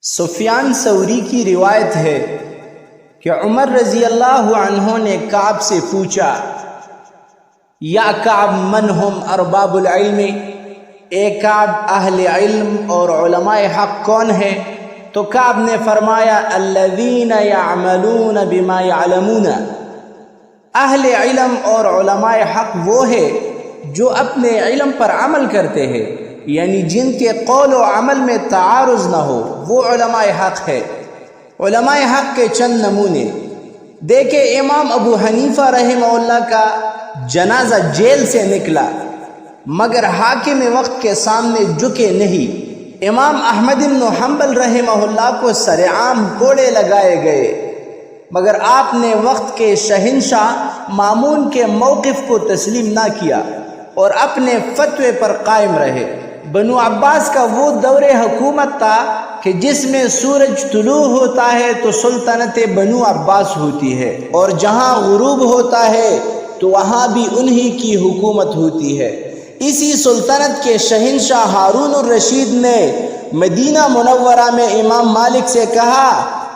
سفیان ثوری کی روایت ہے کہ عمر رضی اللہ عنہ نے کعب سے پوچھا، یا کعب من ہم ارباب العلم، اے کعب اہل علم اور علماء حق کون ہے؟ تو کعب نے فرمایا، الذین یعملون بما یعلمون، اہل علم اور علماء حق وہ ہے جو اپنے علم پر عمل کرتے ہیں، یعنی جن کے قول و عمل میں تعارض نہ ہو، وہ علماء حق ہے۔ علماء حق کے چند نمونے دیکھیں۔ امام ابو حنیفہ رحمہ اللہ کا جنازہ جیل سے نکلا مگر حاکم وقت کے سامنے جھکے نہیں۔ امام احمد بن حنبل رحمہ اللہ کو سرعام کوڑے لگائے گئے مگر آپ نے وقت کے شہنشاہ مامون کے موقف کو تسلیم نہ کیا اور اپنے فتوے پر قائم رہے۔ بنو عباس کا وہ دور حکومت تھا کہ جس میں سورج طلوع ہوتا ہے تو سلطنت بنو عباس ہوتی ہے، اور جہاں غروب ہوتا ہے تو وہاں بھی انہی کی حکومت ہوتی ہے۔ اسی سلطنت کے شہنشاہ ہارون الرشید نے مدینہ منورہ میں امام مالک سے کہا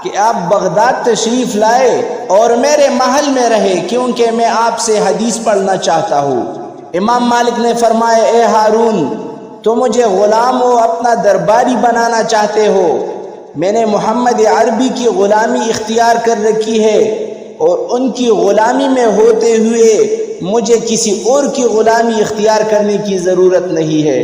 کہ آپ بغداد تشریف لائے اور میرے محل میں رہے کیونکہ میں آپ سے حدیث پڑھنا چاہتا ہوں۔ امام مالک نے فرمایا، اے ہارون، تو مجھے غلام و اپنا درباری بنانا چاہتے ہو؟ میں نے محمد عربی کی غلامی اختیار کر رکھی ہے اور ان کی غلامی میں ہوتے ہوئے مجھے کسی اور کی غلامی اختیار کرنے کی ضرورت نہیں ہے۔